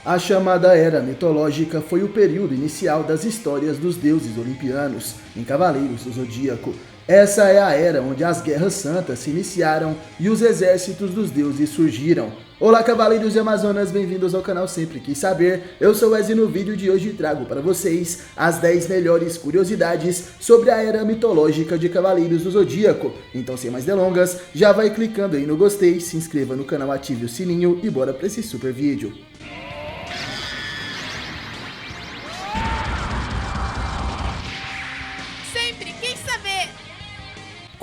A chamada Era Mitológica foi o período inicial das histórias dos deuses olimpianos, em Cavaleiros do Zodíaco. Essa é a era onde as guerras santas se iniciaram e os exércitos dos deuses surgiram. Olá Cavaleiros de Amazonas, bem-vindos ao canal Sempre Quis Saber. Eu sou o Wesley e no vídeo de hoje trago para vocês as 10 melhores curiosidades sobre a Era Mitológica de Cavaleiros do Zodíaco. Então sem mais delongas, já vai clicando aí no gostei, se inscreva no canal, ative o sininho e bora para esse super vídeo.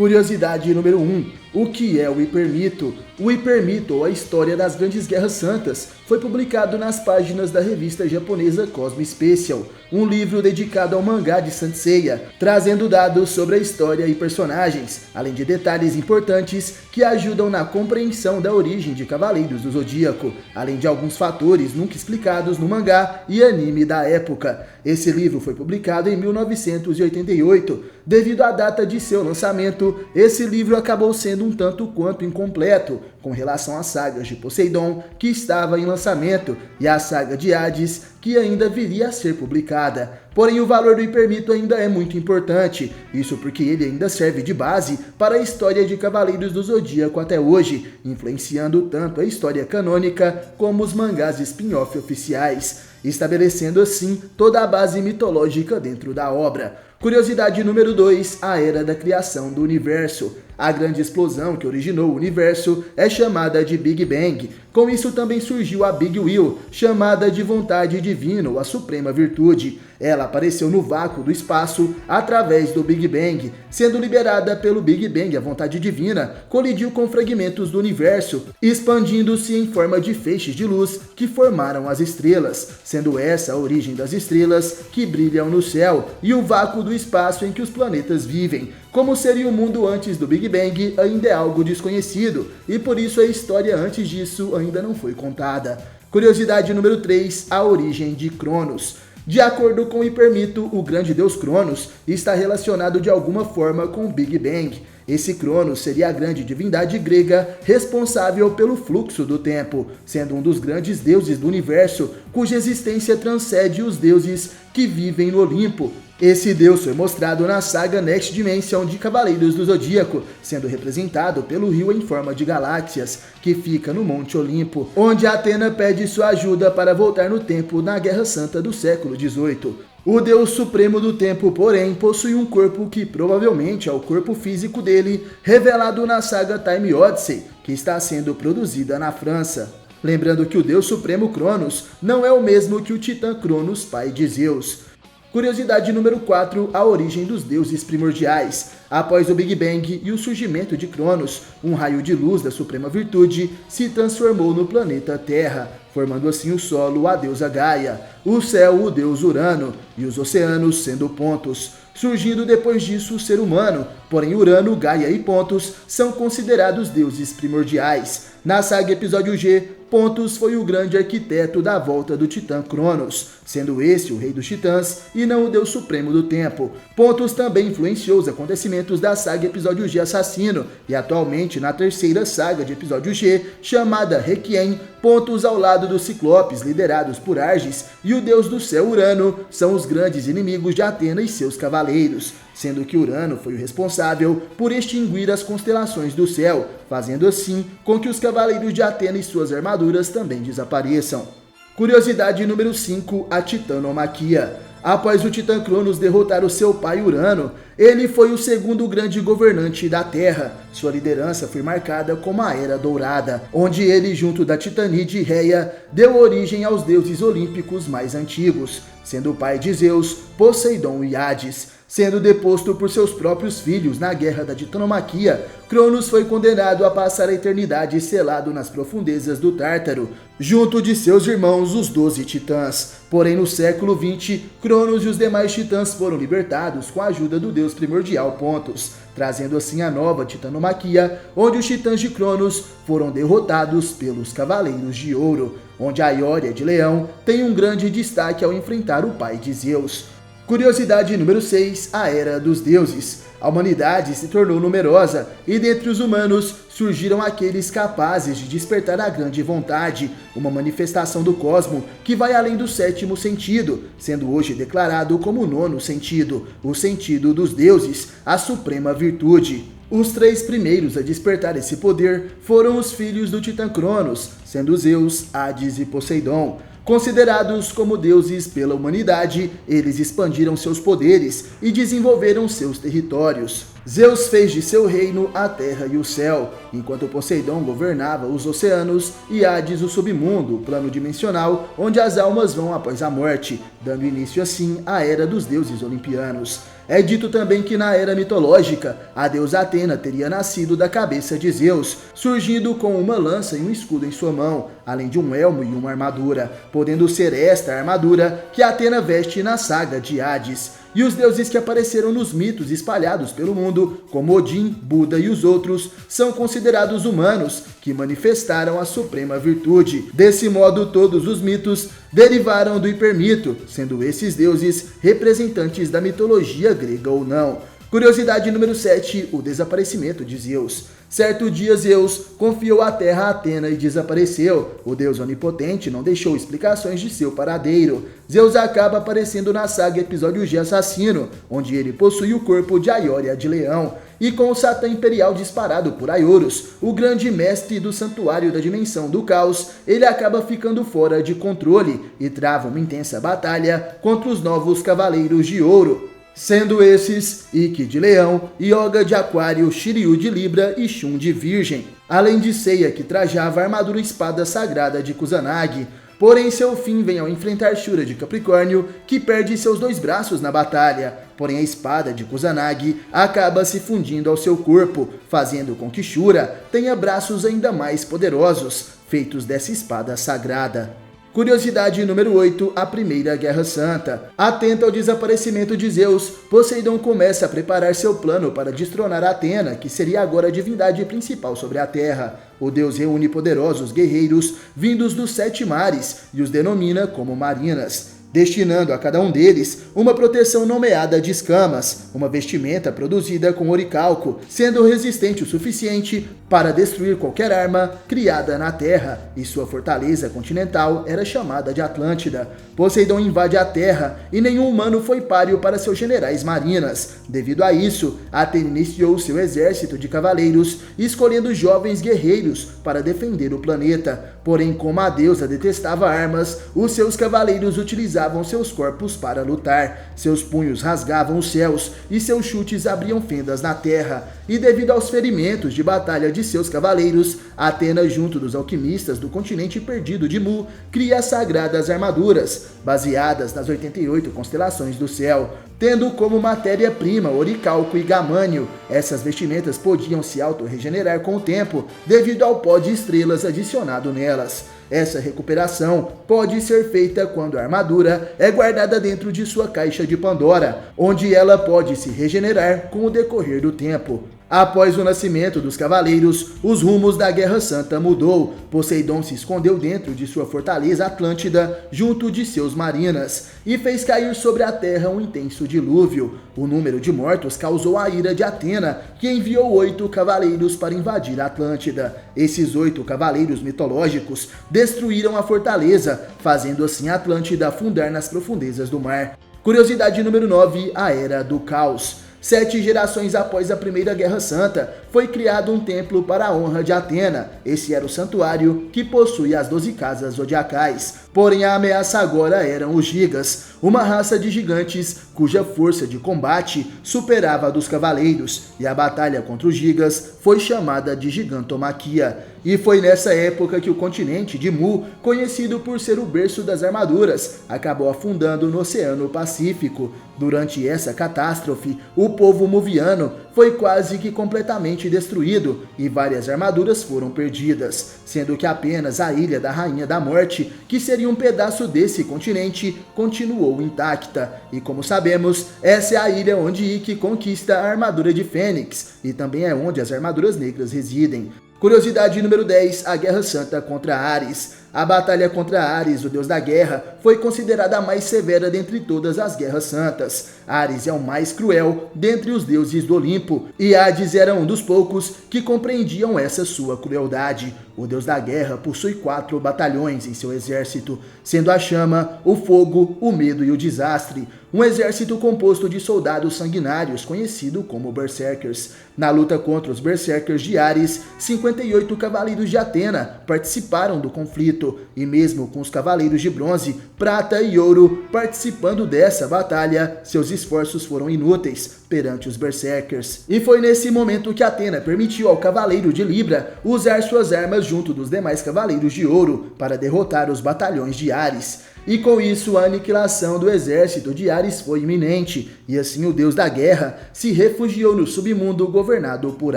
Curiosidade número 1. O que é o hipermito? O hipermito, ou a história das grandes guerras santas, foi publicado nas páginas da revista japonesa Cosmo Special, um livro dedicado ao mangá de Saint Seiya, trazendo dados sobre a história e personagens, além de detalhes importantes que ajudam na compreensão da origem de Cavaleiros do Zodíaco, além de alguns fatores nunca explicados no mangá e anime da época. Esse livro foi publicado em 1988. Devido à data de seu lançamento, esse livro acabou sendo um tanto quanto incompleto com relação às sagas de Poseidon, que estava em lançamento, e a saga de Hades, que ainda viria a ser publicada. Porém, o valor do hipermito ainda é muito importante, isso porque ele ainda serve de base para a história de Cavaleiros do Zodíaco até hoje, influenciando tanto a história canônica como os mangás spin-off oficiais, estabelecendo assim toda a base mitológica dentro da obra. Curiosidade número 2, a Era da Criação do Universo. A grande explosão que originou o universo é chamada de Big Bang. Com isso também surgiu a Big Will, chamada de vontade divina ou a suprema virtude. Ela apareceu no vácuo do espaço através do Big Bang. Sendo liberada pelo Big Bang, a vontade divina colidiu com fragmentos do universo, expandindo-se em forma de feixes de luz que formaram as estrelas, sendo essa a origem das estrelas que brilham no céu e o vácuo do espaço em que os planetas vivem. Como seria o mundo antes do Big Bang ainda é algo desconhecido, e por isso a história antes disso ainda não foi contada. Curiosidade número 3, a origem de Cronos. De acordo com o hipermito, o grande deus Cronos está relacionado de alguma forma com o Big Bang. Esse Cronos seria a grande divindade grega responsável pelo fluxo do tempo, sendo um dos grandes deuses do universo, cuja existência transcende os deuses que vivem no Olimpo. Esse deus foi mostrado na saga Next Dimension de Cavaleiros do Zodíaco, sendo representado pelo rio em forma de galáxias, que fica no Monte Olimpo, onde Atena pede sua ajuda para voltar no tempo na Guerra Santa do século XVIII. O Deus Supremo do Tempo, porém, possui um corpo que provavelmente é o corpo físico dele, revelado na saga Time Odyssey, que está sendo produzida na França. Lembrando que o Deus Supremo Cronos não é o mesmo que o Titã Cronos, pai de Zeus. Curiosidade número 4, a origem dos deuses primordiais. Após o Big Bang e o surgimento de Cronos, um raio de luz da suprema virtude se transformou no planeta Terra, formando assim o solo, a deusa Gaia, o céu, o deus Urano, e os oceanos sendo Pontos. Surgindo depois disso o ser humano, porém Urano, Gaia e Pontos são considerados deuses primordiais. Na saga Episódio G, Pontos foi o grande arquiteto da volta do Titã Cronos, sendo esse o rei dos titãs e não o deus supremo do tempo. Pontos também influenciou os acontecimentos da saga Episódio G Assassino, e atualmente na terceira saga de Episódio G, chamada Requiem, Pontos ao lado dos Ciclopes, liderados por Arges, e o deus do céu Urano, são os grandes inimigos de Atena e seus cavaleiros, sendo que Urano foi o responsável por extinguir as constelações do céu, fazendo assim com que os cavaleiros de Atena e suas armaduras também desapareçam. Curiosidade número 5, a Titanomaquia. Após o Titã Cronos derrotar o seu pai Urano, ele foi o segundo grande governante da Terra. Sua liderança foi marcada como a Era Dourada, onde ele, junto da Titanide Reia, deu origem aos deuses olímpicos mais antigos, sendo o pai de Zeus, Poseidon e Hades. Sendo deposto por seus próprios filhos na Guerra da Titanomaquia, Cronos foi condenado a passar a eternidade selado nas profundezas do Tártaro, junto de seus irmãos, os 12 titãs. Porém, no século XX, Cronos e os demais titãs foram libertados com a ajuda do deus primordial Pontos, trazendo assim a nova Titanomaquia, onde os titãs de Cronos foram derrotados pelos Cavaleiros de Ouro, onde a Ioria de Leão tem um grande destaque ao enfrentar o pai de Zeus. Curiosidade número 6, a Era dos Deuses. A humanidade se tornou numerosa e dentre os humanos surgiram aqueles capazes de despertar a grande vontade, uma manifestação do cosmo que vai além do sétimo sentido, sendo hoje declarado como o nono sentido, o sentido dos deuses, a suprema virtude. Os 3 primeiros a despertar esse poder foram os filhos do Titã Cronos, sendo Zeus, Hades e Poseidon. Considerados como deuses pela humanidade, eles expandiram seus poderes e desenvolveram seus territórios. Zeus fez de seu reino a terra e o céu, enquanto Poseidon governava os oceanos e Hades o submundo, o plano dimensional onde as almas vão após a morte, dando início assim à Era dos Deuses Olimpianos. É dito também que na era mitológica, a deusa Atena teria nascido da cabeça de Zeus, surgindo com uma lança e um escudo em sua mão, além de um elmo e uma armadura, podendo ser esta a armadura que Atena veste na saga de Hades. E os deuses que apareceram nos mitos espalhados pelo mundo, como Odin, Buda e os outros, são considerados humanos que manifestaram a suprema virtude. Desse modo, todos os mitos derivaram do hipermito, sendo esses deuses representantes da mitologia grega ou não. Curiosidade número 7, o desaparecimento de Zeus. Certo dia Zeus confiou a terra a Atena e desapareceu. O deus onipotente não deixou explicações de seu paradeiro. Zeus acaba aparecendo na saga Episódio G Assassino, onde ele possui o corpo de Aiória de Leão. E com o Satã Imperial disparado por Aiorus, o grande mestre do Santuário da Dimensão do Caos, ele acaba ficando fora de controle e trava uma intensa batalha contra os novos Cavaleiros de Ouro, sendo esses Ikki de Leão, Yoga de Aquário, Shiryu de Libra e Shun de Virgem, além de Seiya, que trajava a armadura espada sagrada de Kusanagi. Porém, seu fim vem ao enfrentar Shura de Capricórnio, que perde seus 2 braços na batalha. Porém, a espada de Kusanagi acaba se fundindo ao seu corpo, fazendo com que Shura tenha braços ainda mais poderosos, feitos dessa espada sagrada. Curiosidade número 8, a Primeira Guerra Santa. Atento ao desaparecimento de Zeus, Poseidon começa a preparar seu plano para destronar Atena, que seria agora a divindade principal sobre a Terra. O deus reúne poderosos guerreiros vindos dos 7 mares e os denomina como Marinas, destinando a cada um deles uma proteção nomeada de escamas, uma vestimenta produzida com oricalco, sendo resistente o suficiente para destruir qualquer arma criada na Terra, e sua fortaleza continental era chamada de Atlântida. Poseidon invade a Terra e nenhum humano foi páreo para seus generais marinas. Devido a isso, Atena iniciou seu exército de cavaleiros, escolhendo jovens guerreiros para defender o planeta. Porém, como a deusa detestava armas, os seus cavaleiros utilizavam seus corpos para lutar. Seus punhos rasgavam os céus e seus chutes abriam fendas na terra. E devido aos ferimentos de batalha de seus cavaleiros, Atena, junto dos alquimistas do continente perdido de Mu, cria as sagradas armaduras, baseadas nas 88 constelações do céu, tendo como matéria-prima oricalco e gamânio. Essas vestimentas podiam se auto-regenerar com o tempo, devido ao pó de estrelas adicionado nelas. Essa recuperação pode ser feita quando a armadura é guardada dentro de sua caixa de Pandora, onde ela pode se regenerar com o decorrer do tempo. Após o nascimento dos cavaleiros, os rumos da Guerra Santa mudou. Poseidon se escondeu dentro de sua fortaleza Atlântida, junto de seus marinas, e fez cair sobre a terra um intenso dilúvio. O número de mortos causou a ira de Atena, que enviou 8 cavaleiros para invadir a Atlântida. Esses 8 cavaleiros mitológicos destruíram a fortaleza, fazendo assim a Atlântida afundar nas profundezas do mar. Curiosidade número 9, a Era do Caos. 7 gerações após a Primeira Guerra Santa, foi criado um templo para a honra de Atena. Esse era o santuário que possui as 12 casas zodiacais. Porém, a ameaça agora eram os Gigas, uma raça de gigantes cuja força de combate superava a dos cavaleiros, e a batalha contra os Gigas foi chamada de Gigantomaquia. E foi nessa época que o continente de Mu, conhecido por ser o berço das armaduras, acabou afundando no Oceano Pacífico. Durante essa catástrofe, o povo muviano foi quase que completamente destruído e várias armaduras foram perdidas, sendo que apenas a Ilha da Rainha da Morte, que seria um pedaço desse continente, continuou intacta. E como sabemos, essa é a ilha onde Ikki conquista a armadura de Fênix, e também é onde as armaduras negras residem. Curiosidade número 10, a Guerra Santa contra Ares. A batalha contra Ares, o deus da guerra, foi considerada a mais severa dentre todas as guerras santas. Ares é o mais cruel dentre os deuses do Olimpo, e Hades era um dos poucos que compreendiam essa sua crueldade. O deus da guerra possui 4 batalhões em seu exército, sendo a chama, o fogo, o medo e o desastre. Um exército composto de soldados sanguinários, conhecido como Berserkers. Na luta contra os Berserkers de Ares, 58 cavaleiros de Atena participaram do conflito, e mesmo com os cavaleiros de bronze, prata e ouro participando dessa batalha, seus esforços foram inúteis perante os Berserkers. E foi nesse momento que Atena permitiu ao cavaleiro de Libra usar suas armas junto dos demais cavaleiros de ouro para derrotar os batalhões de Ares. E com isso a aniquilação do exército de Ares foi iminente, e assim o deus da guerra se refugiou no submundo governado por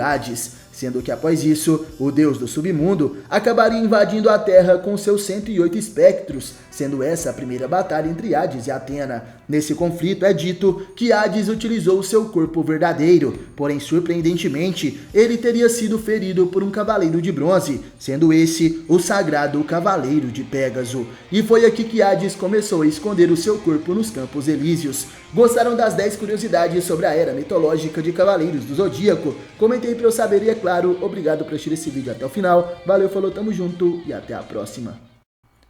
Hades, sendo que após isso, o deus do submundo acabaria invadindo a Terra com seus 108 espectros, sendo essa a primeira batalha entre Hades e Atena. Nesse conflito é dito que Hades utilizou seu corpo verdadeiro, porém surpreendentemente, ele teria sido ferido por um cavaleiro de bronze, sendo esse o sagrado Cavaleiro de Pégaso. E foi aqui que Hades começou a esconder o seu corpo nos Campos Elíseos. Gostaram das 10 curiosidades sobre a era mitológica de Cavaleiros do Zodíaco? Comentei para eu saber e é claro, obrigado por assistir esse vídeo até o final. Valeu, falou, tamo junto e até a próxima.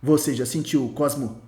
Você já sentiu o Cosmo?